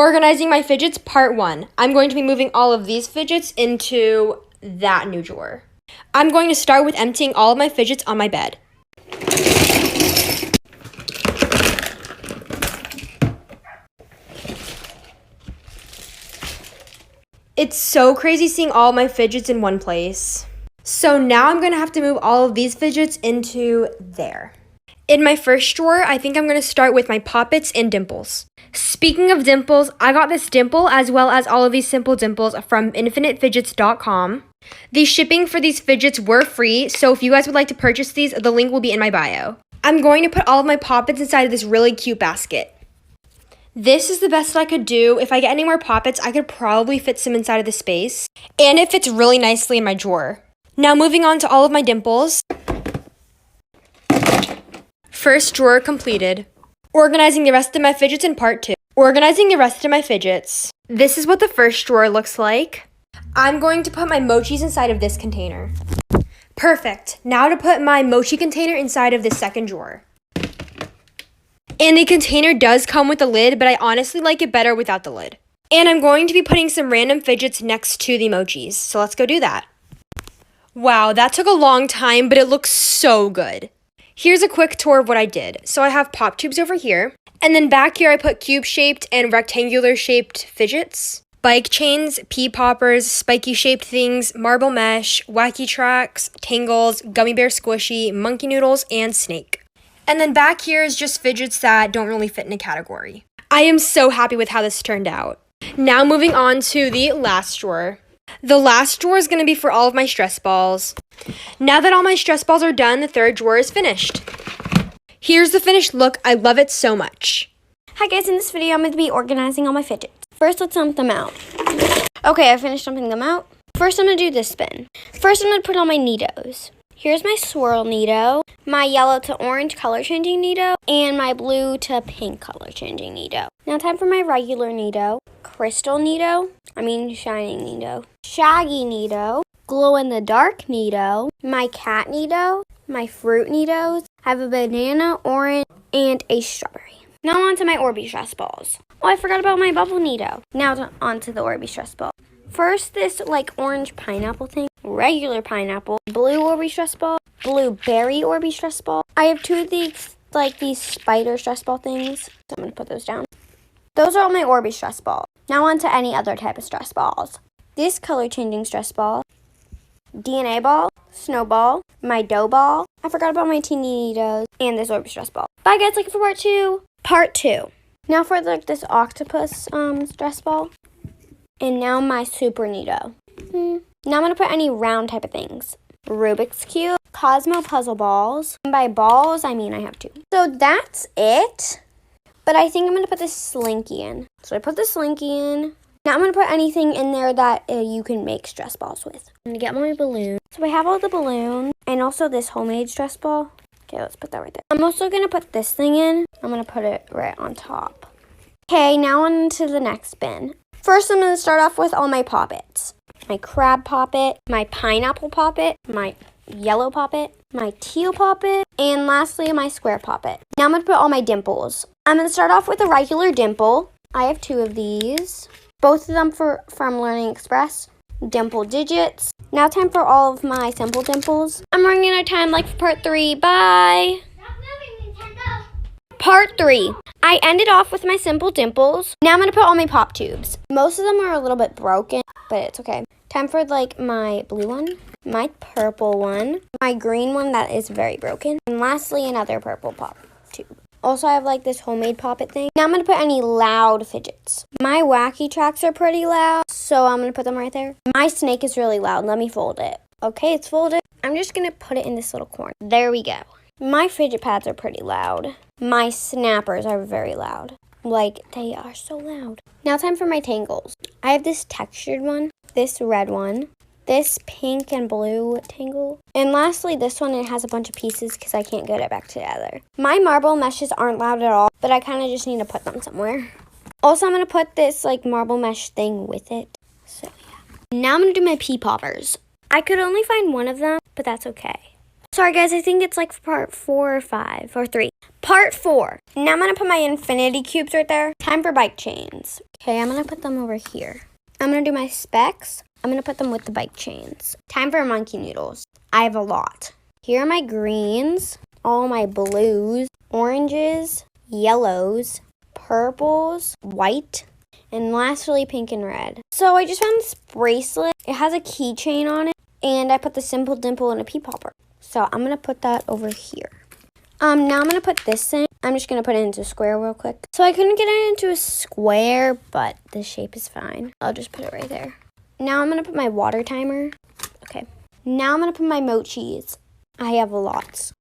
Organizing my fidgets, part 1. I'm going to be moving all of these fidgets into that new drawer. I'm going to start with emptying all of my fidgets on my bed. It's so crazy seeing all my fidgets in one place. So now I'm going to have to move all of these fidgets into there. In my first drawer, I think I'm going to start with my poppets and dimples. Speaking of dimples, I got this dimple as well as all of these simple dimples from infinitefidgets.com. The shipping for these fidgets were free, so if you guys would like to purchase these, the link will be in my bio. I'm going to put all of my poppets inside of this really cute basket. This is the best that I could do. If I get any more poppets, I could probably fit some inside of the space. And it fits really nicely in my drawer. Now moving on to all of my dimples. First drawer completed. Organizing the rest of my fidgets in part 2. Organizing the rest of my fidgets. This is what the first drawer looks like. I'm going to put my mochis inside of this container. Perfect. Now to put my mochi container inside of this second drawer. And the container does come with a lid, but I honestly like it better without the lid. And I'm going to be putting some random fidgets next to the mochis, so let's go do that. Wow, that took a long time, but it looks so good. Here's a quick tour of what I did. So I have pop tubes over here, and then back here I put cube-shaped and rectangular-shaped fidgets, bike chains, pea poppers, spiky-shaped things, marble mesh, wacky tracks, tangles, gummy bear squishy, monkey noodles, and snake. And then back here is just fidgets that don't really fit in a category. I am so happy with how this turned out. Now moving on to the last drawer. The last drawer is going to be for all of my stress balls. Now that all my stress balls are done, the third drawer is finished. Here's the finished look. I love it so much. Hi guys, in this video I'm going to be organizing all my fidgets. First, let's dump them out. Okay, I finished dumping them out. First, I'm going to do this spin. First, I'm going to put all my Neatos. Here's my swirl Neato, my yellow to orange color changing Neato, and my blue to pink color changing Neato. Now time for my regular Neato, crystal Neato, shining Neato, shaggy Neato, glow in the dark Neato, my cat Neato, my fruit Neatos. I have a banana, orange, and a strawberry. Now on to my Orbeez stress balls. Oh, I forgot about my bubble Neato. Now on to the Orbeez stress ball. First, this orange pineapple thing, regular pineapple, blue Orbeez stress ball, blueberry Orbeez stress ball. I have two of these, these spider stress ball things, so I'm going to put those down. Those are all my Orbeez stress balls. Now on to any other type of stress balls. This color changing stress ball, DNA ball, snowball, my dough ball. I forgot about my teeny Neatos, and this Orbeez stress ball. Bye guys, looking for part 2. Part 2. Now for this octopus stress ball. And now my super Neato. Now I'm going to put any round type of things. Rubik's Cube, Cosmo puzzle balls. And by balls, I have 2. So that's it. But I think I'm going to put this slinky in. So I put the slinky in. Now I'm going to put anything in there that you can make stress balls with. I'm going to get my balloon. So I have all the balloons and also this homemade stress ball. Okay, let's put that right there. I'm also going to put this thing in. I'm going to put it right on top. Okay, now on to the next bin. First, I'm going to start off with all my poppets. My crab poppet, my pineapple poppet, my yellow poppet, my teal poppet, and lastly, my square poppet. Now I'm going to put all my dimples. I'm going to start off with a regular dimple. I have 2 of these. Both of them from Learning Express. Dimple digits. Now time for all of my simple dimples. I'm running out of time for part 3. Bye! Part 3. I ended off with my simple dimples. Now I'm going to put all my pop tubes. Most of them are a little bit broken, but it's okay. Time for my blue one, my purple one, my green one that is very broken, and lastly another purple pop tube. Also I have this homemade poppet thing. Now I'm going to put any loud fidgets. My wacky tracks are pretty loud, so I'm going to put them right there. My snake is really loud. Let me fold it. Okay, it's folded. I'm just going to put it in this little corner. There we go. My fidget pads are pretty loud. My snappers are very loud. They are so loud. Now time for my tangles. I have this textured one, this red one, this pink and blue tangle, and lastly this one. It has a bunch of pieces because I can't get it back together. My marble meshes aren't loud at all, but I kind of just need to put them somewhere. Also, I'm going to put this marble mesh thing with it. So yeah. Now I'm going to do my pea poppers. I could only find one of them, but that's okay. Sorry guys, I think it's part 4 or 5 or 3. Part 4. Now I'm going to put my infinity cubes right there. Time for bike chains. Okay, I'm going to put them over here. I'm going to do my specs. I'm going to put them with the bike chains. Time for monkey noodles. I have a lot. Here are my greens, all my blues, oranges, yellows, purples, white, and lastly pink and red. So I just found this bracelet. It has a keychain on it, and I put the simple dimple in a pea popper. So I'm going to put that over here. Now I'm going to put this in. I'm just going to put it into a square real quick. So I couldn't get it into a square, but the shape is fine. I'll just put it right there. Now I'm going to put my water timer. Okay. Now I'm going to put my mochis. I have lots.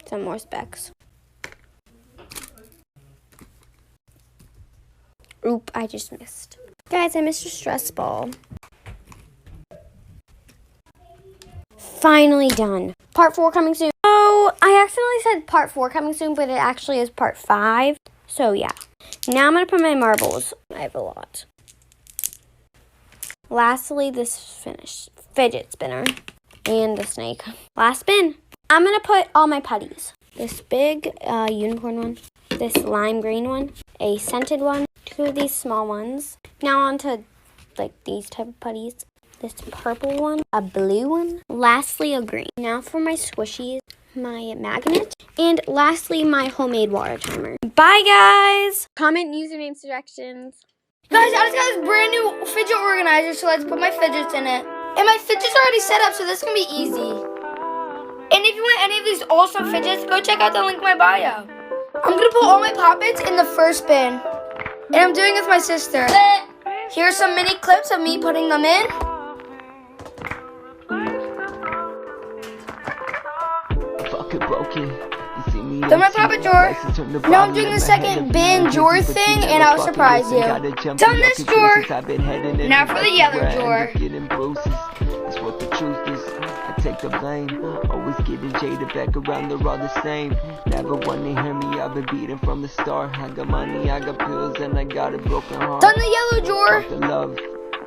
Some more specs. Oop, I just missed. Guys, I missed a stress ball. Finally done. Part 4 coming soon. Oh, I accidentally said part 4 coming soon, but it actually is part 5. So yeah. Now I'm going to put my marbles. I have a lot. Lastly, this finished fidget spinner and the snake. Last spin. I'm going to put all my putties. This big unicorn one. This lime green one. A scented one. 2 of these small ones. Now onto like these type of putties. This purple one, a blue one, lastly a green. Now for my squishies, my magnet, and lastly my homemade water timer. Bye guys! Comment username suggestions. Guys, I just got this brand new fidget organizer, so let's put my fidgets in it. And my fidgets are already set up, so this is going to be easy. And if you want any of these awesome fidgets, go check out the link in my bio. I'm going to put all my poppets in the first bin. And I'm doing it with my sister. Here's some mini clips of me putting them in. Then my poppet drawer. Now I'm doing the second bin drawer thing, and I'll surprise you. Done this drawer. Now for the yellow drawer. That's what the truth is. I take the blame. Always getting jaded back around, they're all the same. Never wanna hear me, I've been beating from the start. I got money, I got pills, and I got a broken heart. Done the yellow drawer. The love.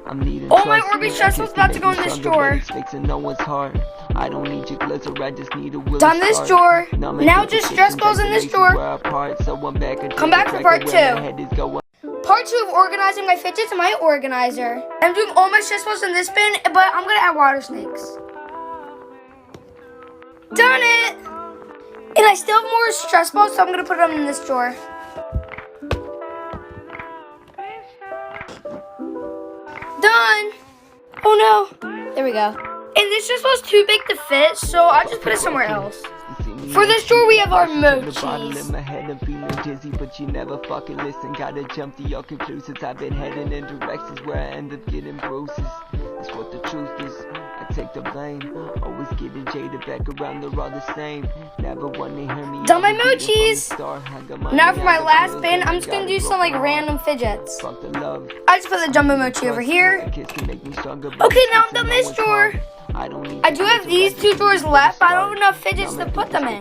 I'm needing all my Orbeez stress was about to go in this drawer. Fixing no one's heart. I don't need your glitter, I just need a will. Done this drawer. Now just stress balls in this drawer. Come back for part 2. Part 2 of organizing my fidgets in my organizer. I'm doing all my stress balls in this bin, but I'm gonna add water snakes. Done it! And I still have more stress balls, so I'm gonna put them in this drawer. Done! Oh no! There we go. And this just was too big to fit, so I'll just put it somewhere else. For this drawer, we have our mochis. Dizzy, but you never fucking listen. Gotta jump to your conclusions. I've been heading in directions where I end up getting bruises. That's what the truth is. I take the blame. Always getting jaded back around, they're all the same. Never wanna hear me. Done my mochis. Now for my last bin, I'm just gonna do some like random fidgets. I just put the jumbo mochi over here. Okay, now I'm done this drawer. I do have these 2 drawers left, but I don't have enough fidgets to put them in.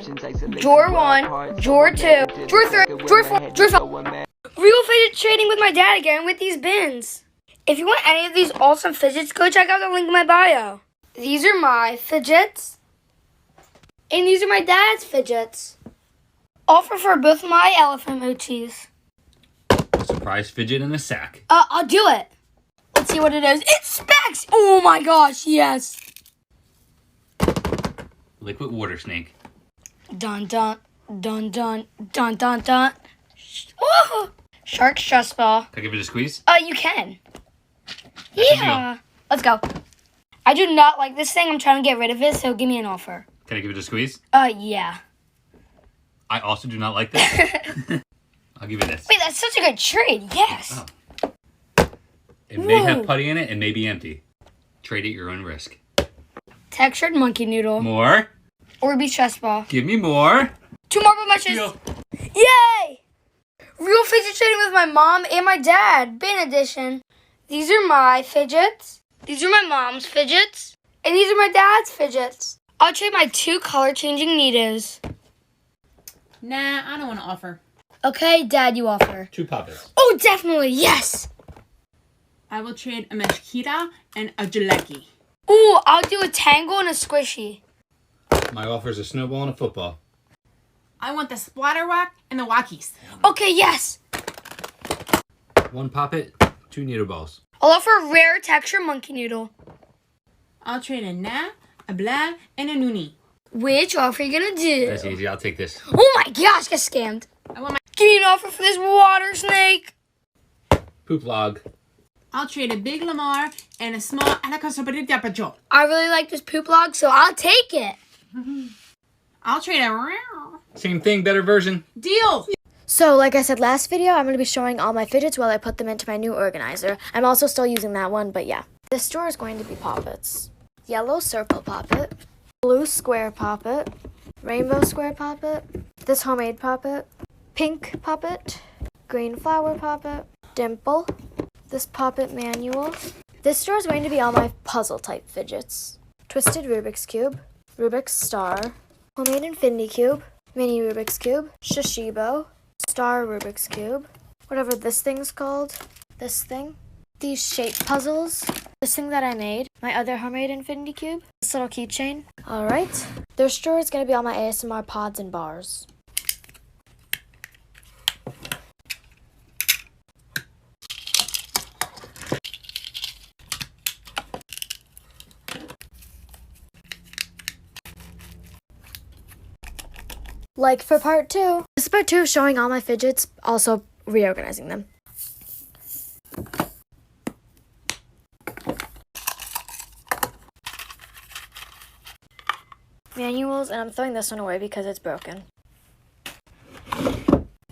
Drawer 1, drawer 2, drawer 3, drawer 4, drawer 5. Real fidget trading with my dad again with these bins. If you want any of these awesome fidgets, go check out the link in my bio. These are my fidgets. And these are my dad's fidgets. Offer for both my elephant mochis. Surprise fidget in a sack. I'll do it. Let's see what it is. It's specs! Oh my gosh, yes. Liquid water snake. Dun dun dun dun dun dun dun. Whoa! Shark stress ball. Can I give it a squeeze? You can. Yeah. Let's go. I do not like this thing. I'm trying to get rid of it, so give me an offer. Can I give it a squeeze? Yeah. I also do not like this. I'll give you this. Wait, that's such a good trade. Yes. Oh. It may have putty in it and may be empty. Trade at your own risk. Textured monkey noodle. More. Orbeez stress ball. Give me more. 2 marble meshes. Deal. Yay! Real fidget trading with my mom and my dad. Bin edition. These are my fidgets. These are my mom's fidgets. And these are my dad's fidgets. I'll trade my 2 color changing Nitos. Nah, I don't want to offer. Okay, Dad, you offer. 2 puppets. Oh, definitely, yes! I will trade a Meshkita and a Jaleki. Ooh, I'll do a tangle and a squishy. My offer is a snowball and a football. I want the splatter rock and the walkies. Okay, yes. 1 poppet, 2 needle balls. I'll offer a rare texture monkey noodle. I'll trade a na, a blah, and a noonie. Which offer are you gonna do? That's easy. I'll take this. Oh my gosh, get scammed. I want my. Give me an offer for this water snake. Poop log. I'll trade a big Lamar and a small Alacasabritapacho. I really like this poop log, so I'll take it. I'll trade a Same thing, better version. deal. So, like I said last video, I'm going to be showing all my fidgets while I put them into my new organizer. I'm also still using that one, but yeah. This drawer is going to be poppets. Yellow circle poppet, blue square poppet, rainbow square poppet, this homemade poppet, pink poppet, green flower poppet, dimple, this poppet manual. This drawer is going to be all my puzzle type fidgets. Twisted Rubik's Cube, Rubik's Star, homemade infinity cube, mini Rubik's Cube, Shishibo, Star Rubik's Cube, whatever this thing's called, this thing, these shape puzzles, this thing that I made, my other homemade infinity cube, this little keychain. Alright, this drawer is going to be all my ASMR pods and bars. Like for part 2. This is part 2 of showing all my fidgets, also reorganizing them. Manuals, and I'm throwing this one away because it's broken.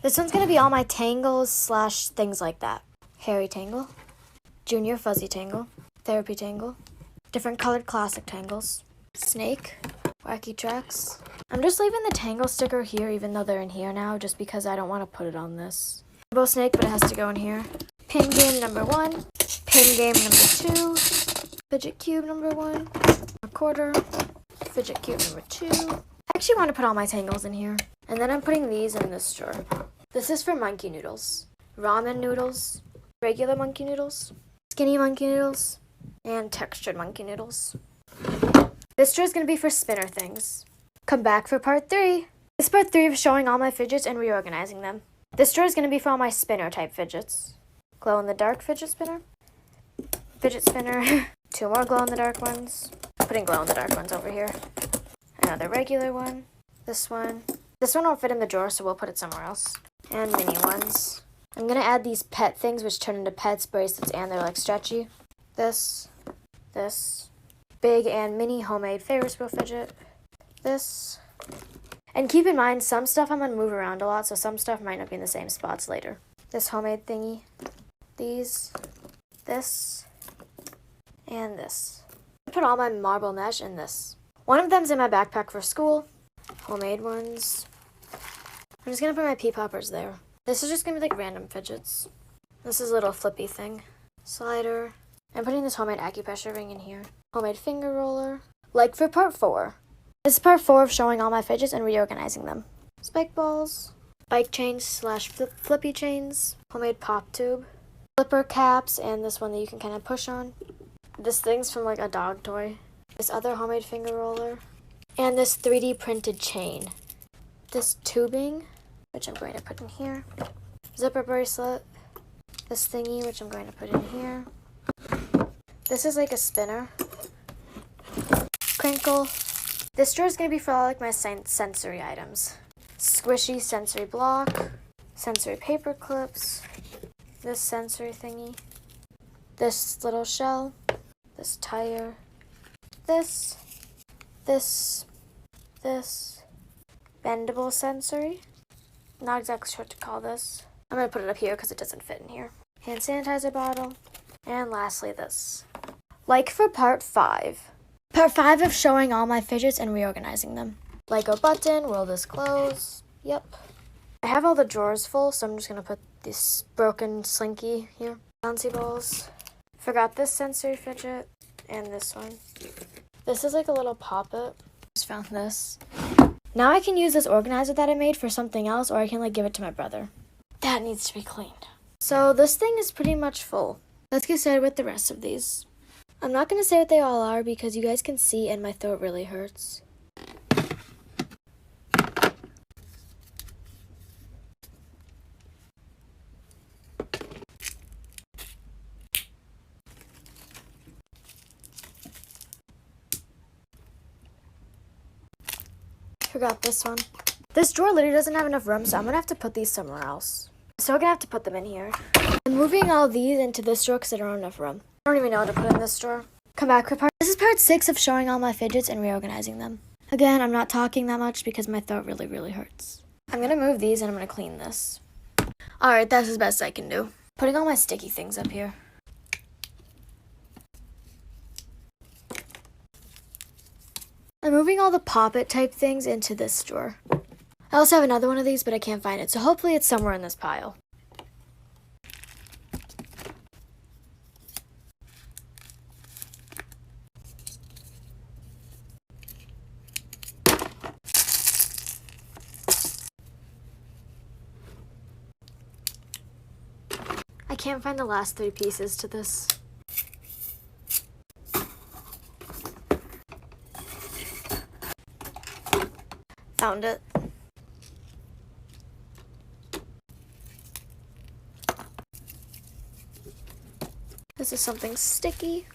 This one's going to be all my tangles slash things like that. Hairy tangle, junior fuzzy tangle, therapy tangle, different colored classic tangles, snake, wacky tracks. I'm just leaving the tangle sticker here even though they're in here now just because I don't want to put it on this. Rainbow snake, but it has to go in here. Pin game number 1, pin game number 2, fidget cube number 1, a quarter, fidget cube number 2. I actually want to put all my tangles in here. And then I'm putting these in this drawer. This is for monkey noodles, ramen noodles, regular monkey noodles, skinny monkey noodles, and textured monkey noodles. This drawer is going to be for spinner things. Come back for part 3. This is part 3 of showing all my fidgets and reorganizing them. This drawer is going to be for all my spinner type fidgets. Glow in the dark fidget spinner. 2 more glow in the dark ones. Putting glow in the dark ones over here. Another regular one. This one. This one won't fit in the drawer, so we'll put it somewhere else. And mini ones. I'm going to add these pet things which turn into pets, bracelets, and they're like stretchy. This. Big and mini homemade Ferris wheel fidget. This. And keep in mind, some stuff I'm going to move around a lot, so some stuff might not be in the same spots later. This homemade thingy. These. This. And this. I put all my marble mesh in this. One of them's in my backpack for school. Homemade ones. I'm just going to put my pea poppers there. This is just going to be like random fidgets. This is a little flippy thing. Slider. I'm putting this homemade acupressure ring in here. Homemade finger roller. Like for part 4. This is part 4 of showing all my fidgets and reorganizing them. Spike balls, bike chains slash flippy chains, homemade pop tube, flipper caps, and this one that you can kind of push on. This thing's from like a dog toy. This other homemade finger roller, and this 3D printed chain. This tubing, which I'm going to put in here. Zipper bracelet. This thingy, which I'm going to put in here. This is like a spinner. Crinkle. This drawer is going to be for all like my sensory items. Squishy sensory block, sensory paper clips, this sensory thingy, this little shell, this tire, this, bendable sensory. Not exactly sure what to call this. I'm going to put it up here because it doesn't fit in here. Hand sanitizer bottle, and lastly this. Like for part 5. Part 5 of showing all my fidgets and reorganizing them. Lego button, will this close? Yep. I have all the drawers full, so I'm just going to put this broken slinky here. Bouncy balls. Forgot this sensory fidget, and this one. This is like a little poppet. Just found this. Now I can use this organizer that I made for something else, or I can like give it to my brother. That needs to be cleaned. So this thing is pretty much full. Let's get started with the rest of these. I'm not going to say what they all are because you guys can see and my throat really hurts. Forgot this one. This drawer literally doesn't have enough room, so I'm gonna have to put these somewhere else. So we're gonna have to put them in here. I'm moving all these into this drawer because I don't have enough room. I don't even know what to put in this drawer. Come back for part. This is part 6 of showing all my fidgets and reorganizing them. Again, I'm not talking that much because my throat really, really hurts. I'm gonna move these and I'm gonna clean this. Alright, that's as best I can do. Putting all my sticky things up here. I'm moving all the Pop-It type things into this drawer. I also have another one of these, but I can't find it, so hopefully it's somewhere in this pile. I can't find the last 3 pieces to this. Found it. This is something sticky.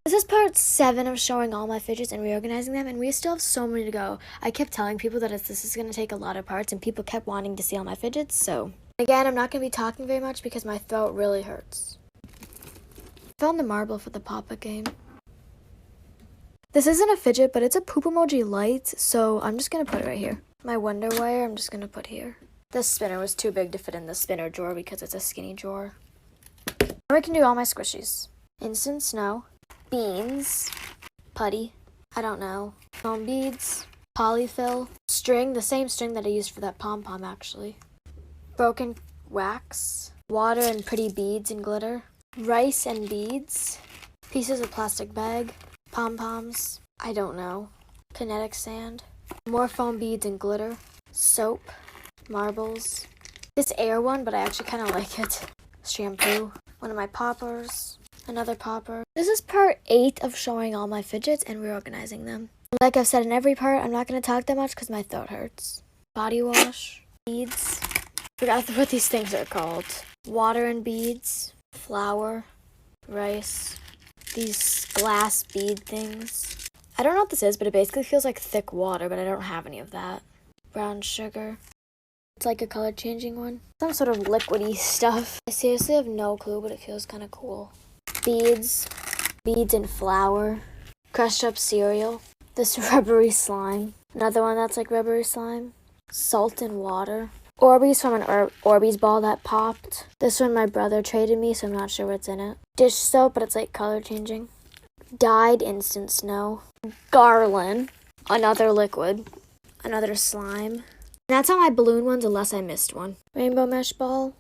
This is part 7 of showing all my fidgets and reorganizing them, and we still have so many to go. I kept telling people that this is going to take a lot of parts, and people kept wanting to see all my fidgets, so... Again, I'm not going to be talking very much because my throat really hurts. Found the marble for the Papa game. This isn't a fidget, but it's a poop emoji light, so I'm just going to put it right here. My Wonder Wire, I'm just going to put here. This spinner was too big to fit in the spinner drawer because it's a skinny drawer. Now I can do all my squishies. Instant Snow, Beans, Putty, I don't know, foam beads, polyfill, string, the same string that I used for that pom-pom actually, broken wax, water and pretty beads and glitter, rice and beads, pieces of plastic bag, pom-poms, I don't know, kinetic sand, more foam beads and glitter, soap, marbles, this air one, but I actually kind of like it, shampoo, one of my poppers, another popper. This is part 8 of showing all my fidgets and reorganizing them. Like I've said in every part, I'm not going to talk that much because my throat hurts. Body wash, beads, forgot what these things are called. Water and beads, flour, rice, these glass bead things. I don't know what this is, but it basically feels like thick water, but I don't have any of that. Brown sugar. It's like a color changing one. Some sort of liquidy stuff. I seriously have no clue, but it feels kind of cool. Beads. Beads and flour. Crushed up cereal. This rubbery slime. Another one that's like rubbery slime. Salt and water. Orbeez from an Orbeez ball that popped. This one my brother traded me, so I'm not sure what's in it. Dish soap, but it's like color changing. Dyed Instant Snow. Garland. Another liquid. Another slime. And that's all my balloon ones unless I missed one. Rainbow mesh ball.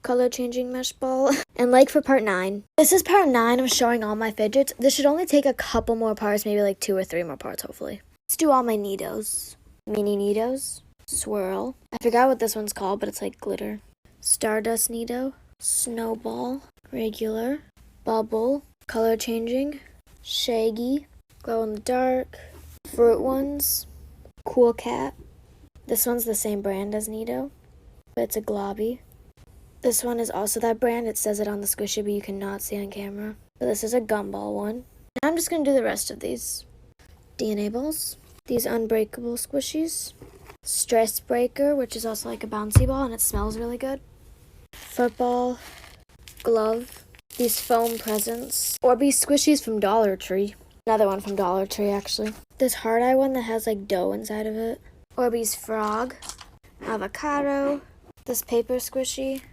Color changing mesh ball. And like for part 9. This is part 9 of showing all my fidgets. This should only take a couple more parts, maybe like 2 or 3 more parts hopefully. Let's do all my Neatos. Mini Neatos. Swirl. I forgot what this one's called, but it's like glitter. Stardust Neato. Snowball. Regular. Bubble. Color changing. Shaggy. Glow in the dark. Fruit ones. Cool Cat. This one's the same brand as Neato, but it's a globby. This one is also that brand. It says it on the squishy, but you cannot see on camera. But this is a gumball one. Now I'm just going to do the rest of these. DNA balls. These unbreakable squishies. Stress breaker, which is also like a bouncy ball, and it smells really good. Football. Glove. These foam presents. Orbeez squishies from Dollar Tree. Another one from Dollar Tree, actually. This hard eye one that has like dough inside of it. Orbeez frog, avocado, this paper squishy,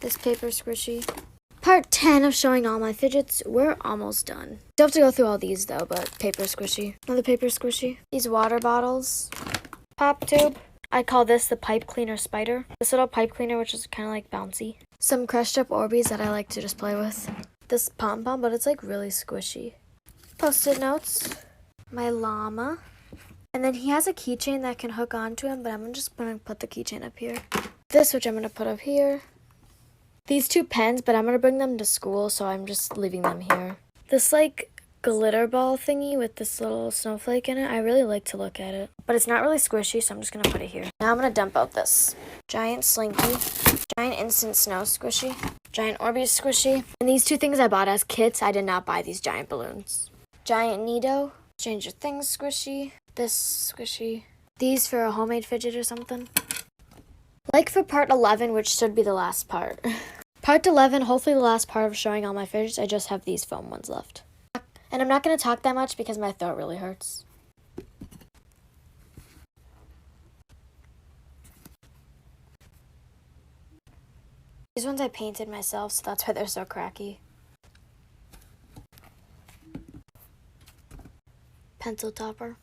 this paper squishy. Part 10 of showing all my fidgets. We're almost done. Still have to go through all these though, but paper squishy. Another paper squishy. These water bottles. Pop tube. I call this the pipe cleaner spider. This little pipe cleaner, which is kind of like bouncy. Some crushed up Orbeez that I like to just play with. This pom-pom, but it's like really squishy. Post-it notes. My llama. And then he has a keychain that can hook onto him, but I'm just going to put the keychain up here. This, which I'm going to put up here. These 2 pens, but I'm going to bring them to school, so I'm just leaving them here. This, like, glitter ball thingy with this little snowflake in it. I really like to look at it. But it's not really squishy, so I'm just going to put it here. Now I'm going to dump out this. Giant Slinky. Giant Instant Snow squishy. Giant Orbeez squishy. And these 2 things I bought as kits. I did not buy these giant balloons. Giant Neato. Stranger Things squishy. This squishy. these for a homemade fidget or something. Like for part 11, which should be the last part. Part 11, hopefully the last part of showing all my fidgets, I just have these foam ones left. And I'm not going to talk that much because my throat really hurts. These ones I painted myself, so that's why they're so cracky. Pencil topper.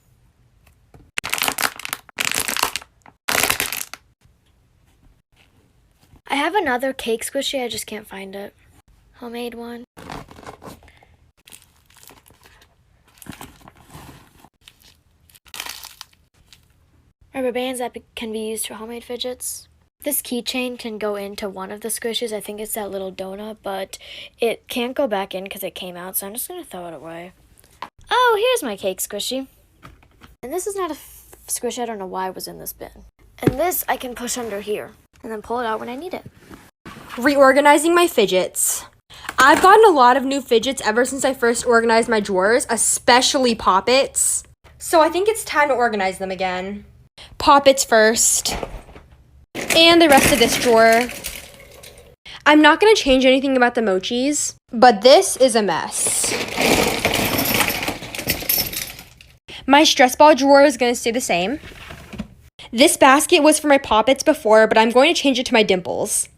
I have another cake squishy, I just can't find it. Homemade one. Rubber bands that can be used for homemade fidgets. This keychain can go into one of the squishes. I think it's that little donut, but it can't go back in because it came out, so I'm just going to throw it away. Oh, here's my cake squishy. And this is not a squishy. I don't know why it was in this bin. And this I can push under here and then pull it out when I need it. Reorganizing my fidgets. I've gotten a lot of new fidgets ever since I first organized my drawers, especially Poppets. So I think it's time to organize them again. Poppets first. And the rest of this drawer. I'm not going to change anything about the mochis, but this is a mess. My stress ball drawer is going to stay the same. This basket was for my Poppets before, but I'm going to change it to my dimples.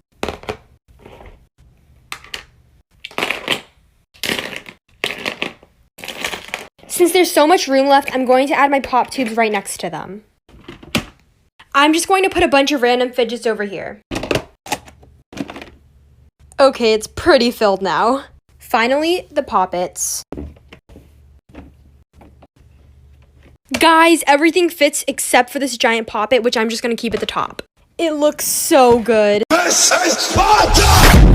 Since there's so much room left, I'm going to add my pop tubes right next to them. I'm just going to put a bunch of random fidgets over here. Okay, it's pretty filled now. Finally, the Poppets. Guys, everything fits except for this giant Poppet, which I'm just going to keep at the top. It looks so good. This is Sparta!